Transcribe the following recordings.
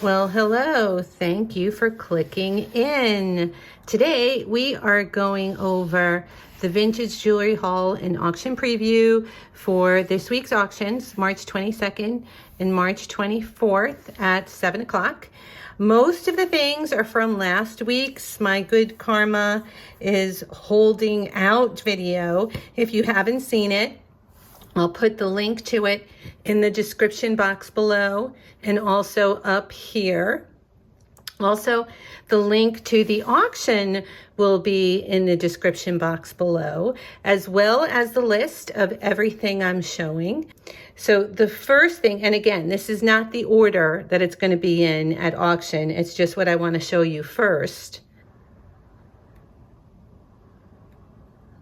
Well, hello. Thank you for clicking in. Today, we are going over the vintage jewelry haul and auction preview for this week's auctions, March 22nd and March 24th at 7 o'clock. Most of the things are from last week's My Good Karma is Holding Out video. If you haven't seen it, I'll put the link to it in the description box below and also up here. Also, the link to the auction will be in the description box below, as well as the list of everything I'm showing. So the first thing, and again, this is not the order that it's going to be in at auction. It's just what I want to show you first.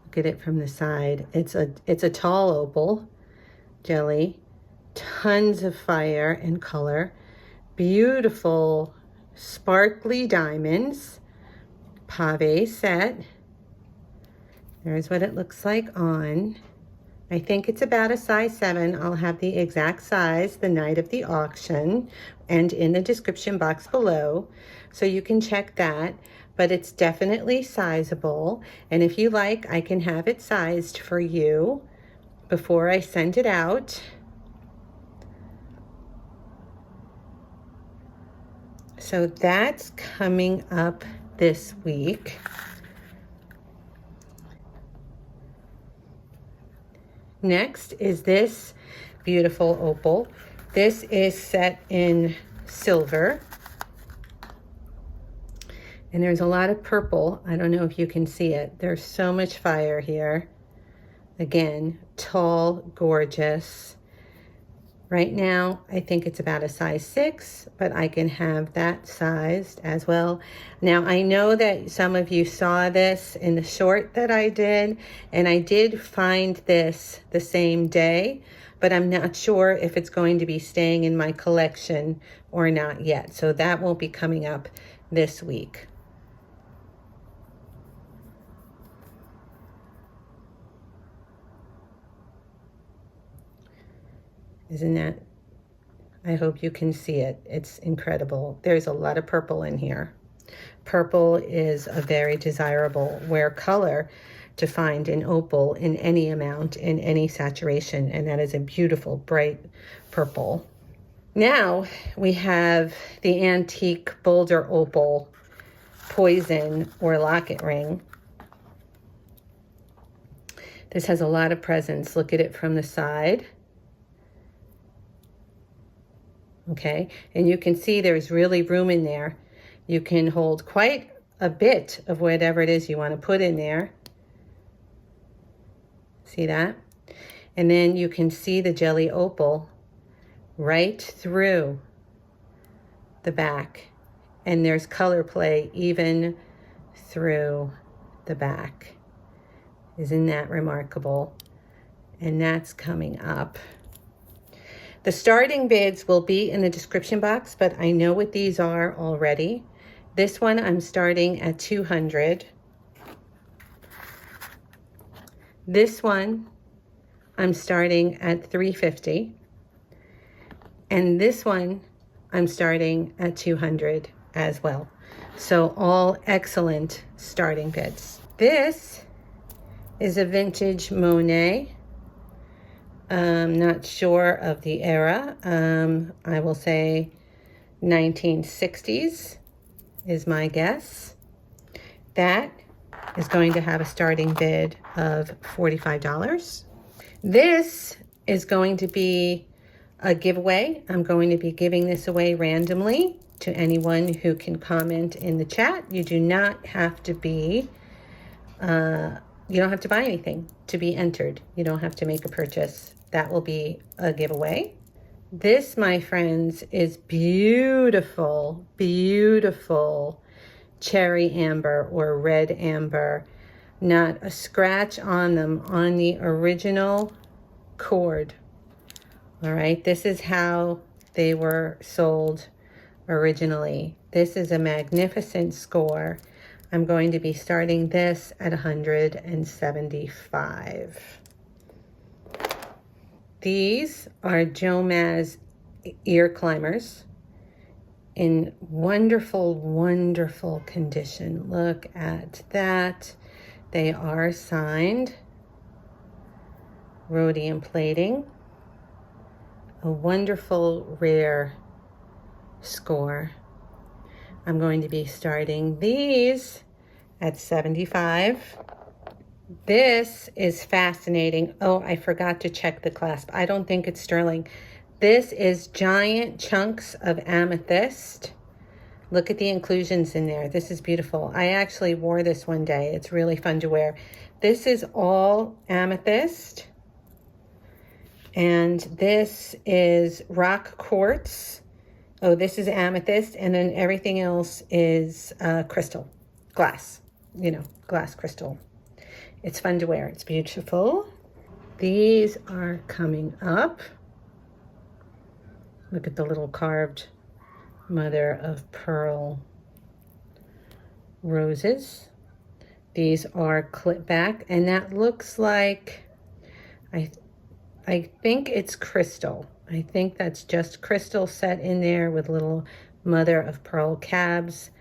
Look at it from the side. It's a tall opal jelly, tons of fire and color, beautiful sparkly diamonds, pave set. There's what it looks like on. I think it's about a size 7. I'll have the exact size the night of the auction and in the description box below, so you can check that. But it's definitely sizable, and if you like, I can have it sized for you before I send it out. So that's coming up this week. Next is this beautiful opal. This is set in silver. And there's a lot of purple. I don't know if you can see it. There's so much fire here. Again, tall, gorgeous. Right now, I think it's about a size 6, but I can have that sized as well. Now, I know that some of you saw this in the short that I did, and I did find this the same day, but I'm not sure if it's going to be staying in my collection or not yet. So that won't be coming up this week. Isn't that, I hope you can see it. It's incredible. There's a lot of purple in here. Purple is a very desirable wear color to find in opal in any amount, in any saturation, and that is a beautiful, bright purple. Now we have the antique Boulder opal poison or locket ring. This has a lot of presence. Look at it from the side. Okay, and you can see there's really room in there. You can hold quite a bit of whatever it is you want to put in there. See that? And then you can see the jelly opal right through the back. And there's color play even through the back. Isn't that remarkable? And that's coming up. The starting bids will be in the description box, but I know what these are already. This one I'm starting at $200. This one I'm starting at $350. And this one I'm starting at $200 as well. So all excellent starting bids. This is a vintage Monet. I'm not sure of the era. I will say 1960s is my guess. That is going to have a starting bid of $45. This is going to be a giveaway. I'm going to be giving this away randomly to anyone who can comment in the chat. You do not have to be, you don't have to buy anything to be entered. You don't have to make a purchase. That will be a giveaway. This, my friends, is beautiful, beautiful cherry amber or red amber. Not a scratch on them on the original cord. All right, this is how they were sold originally. This is a magnificent score. I'm going to be starting this at $175. These are Jomaz ear climbers in wonderful, wonderful condition. Look at that. They are signed. Rhodium plating. A wonderful, rare score. I'm going to be starting these at $75. This is fascinating. Oh, I forgot to check the clasp. I don't think it's sterling. This is giant chunks of amethyst. Look at the inclusions in there. This is beautiful. I actually wore this one day. It's really fun to wear. This is all amethyst. And this is rock quartz. Oh, this is amethyst. And then everything else is crystal, glass, you know, glass crystal. It's fun to wear. It's beautiful. These are coming up. Look at the little carved mother of pearl roses. These are clip back, and that looks like, I think it's crystal. I think that's just crystal set in there with little mother of pearl cabs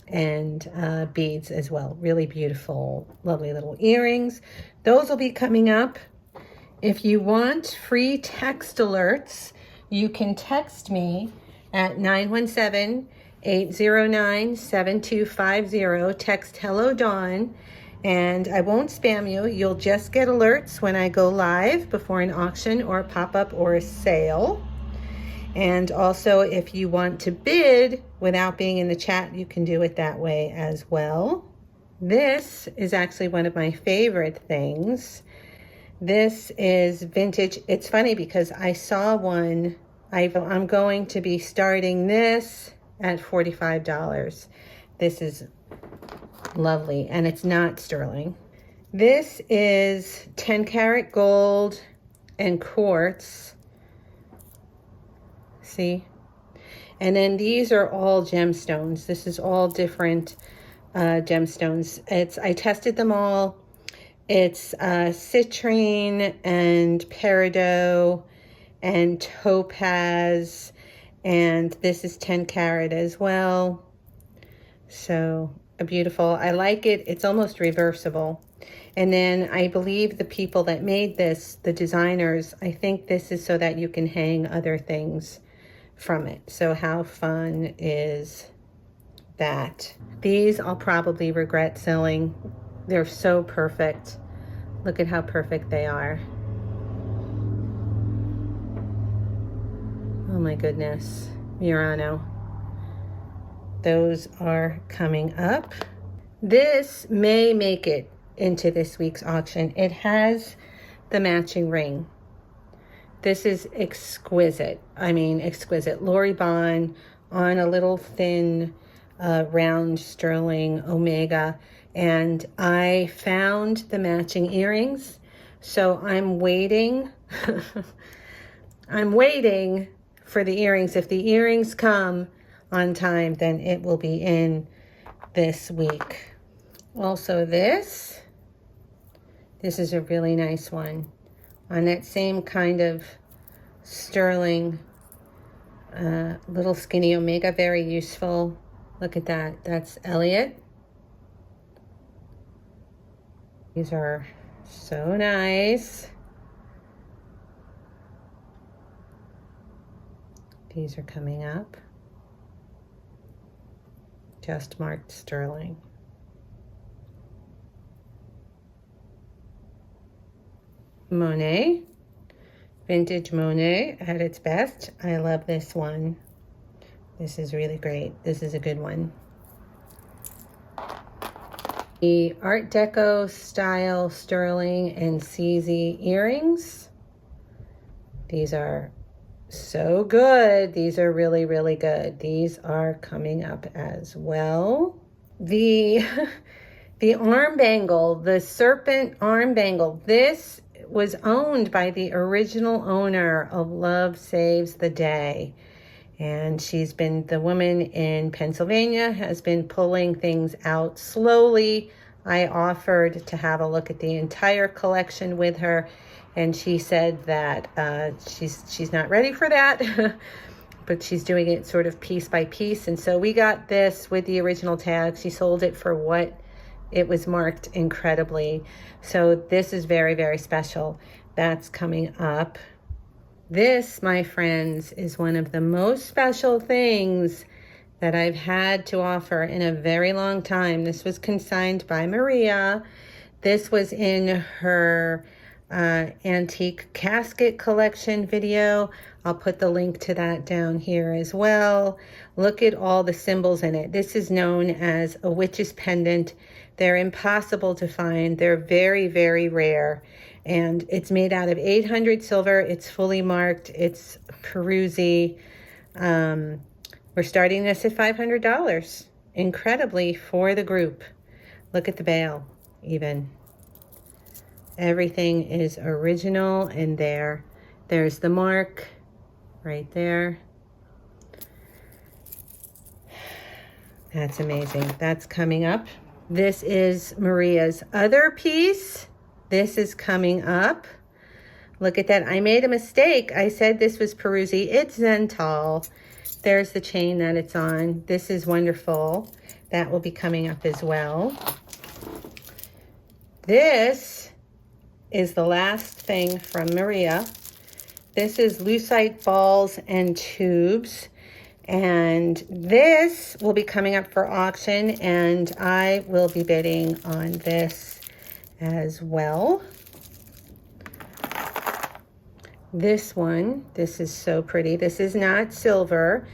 and beads as well. Really beautiful, lovely little earrings. Those will be coming up. If you want free text alerts, you can text me at 917-809-7250. Text Hello Dawn, and I won't spam you. You'll just get alerts when I go live before an auction or a pop-up or a sale. And also, if you want to bid without being in the chat, you can do it that way as well. This is actually one of my favorite things. This is vintage. It's funny because I saw one. I'm going to be starting this at $45. This is lovely, and it's not sterling. This is 10 karat gold and quartz. See? And then these are all gemstones. This is all different gemstones. I tested them all. It's citrine and peridot and topaz, and this is 10 karat as well. So beautiful. I like it. It's almost reversible. And then I believe the people that made this, the designers, I think this is so that you can hang other things from it. So how fun is that? These I'll probably regret selling. They're so perfect. Look at how perfect they are. Oh my goodness. Murano. Those are coming up. This may make it into this week's auction. It has the matching ring. This is exquisite. I mean, exquisite. Lori Bonn on a little thin round sterling omega. And I found the matching earrings. So I'm waiting. I'm waiting for the earrings. If the earrings come on time, then it will be in this week. Also this is a really nice one on that same kind of sterling little skinny omega. Very useful. Look at that. That's Elliot. These are so nice. These are coming up. Just marked sterling. Monet, vintage Monet at its best. I love this one. This is really great. This is a good one. The Art Deco style sterling and CZ earrings. These are so good. These are really, really good. These are coming up as well. The arm bangle, the serpent arm bangle, this was owned by the original owner of Love Saves the Day. And she's been, the woman in Pennsylvania has been pulling things out slowly. I offered to have a look at the entire collection with her, and she said that she's not ready for that. but she's doing it sort of piece by piece. And so we got this with the original tag. She sold it for what it was marked incredibly. So this is very, very special. That's coming up. This, my friends, is one of the most special things that I've had to offer in a very long time. This was consigned by Maria. This was in her antique casket collection video. I'll put the link to that down here as well. Look at all the symbols in it. This is known as a witch's pendant. They're impossible to find. They're very, very rare. And it's made out of 800 silver. It's fully marked. It's Peruzzi. We're starting this at $500, incredibly, for the group. Look at the bail, even. Everything is original in there. There's the mark right there. That's amazing. That's coming up. This is Maria's other piece. This is coming up. Look at that. I made a mistake. I said this was Peruzzi. It's Zentall. There's the chain that it's on. This is wonderful. That will be coming up as well. This is the last thing from Maria. This is Lucite balls and tubes. And this will be coming up for auction, and I will be bidding on this as well. This one, this is so pretty. This is not silver.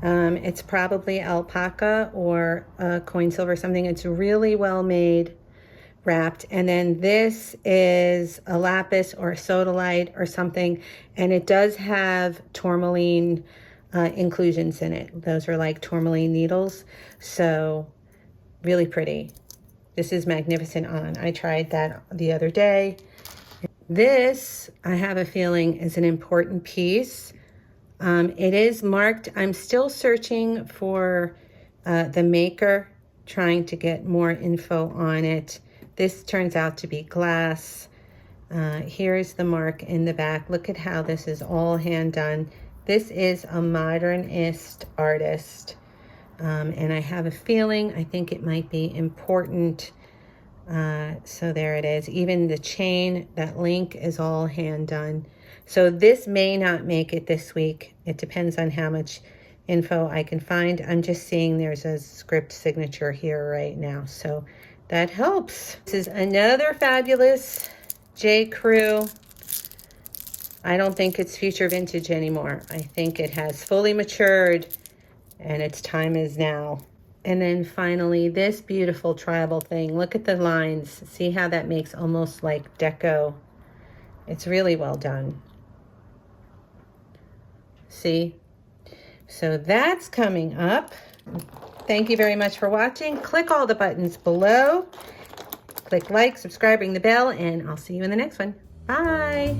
It's probably alpaca or coin silver, something. It's really well made, wrapped. And then this is a lapis or a sodalite or something. And it does have tourmaline inclusions in it. Those are like tourmaline needles. So really pretty. This is magnificent on. I tried that the other day. This, I have a feeling, is an important piece. It is marked. I'm still searching for the maker, trying to get more info on it. This turns out to be glass. Here's the mark in the back. Look at how this is all hand done. This is a modernist artist. And I have a feeling, I think it might be important. So there it is. Even the chain, that link is all hand done. So this may not make it this week. It depends on how much info I can find. I'm just seeing there's a script signature here right now. So that helps. This is another fabulous J. Crew. I don't think it's future vintage anymore. I think it has fully matured and its time is now. And then finally, this beautiful tribal thing. Look at the lines. See how that makes almost like deco. It's really well done. See? So that's coming up. Thank you very much for watching. Click all the buttons below. Click like, subscribe, ring the bell, and I'll see you in the next one. Bye.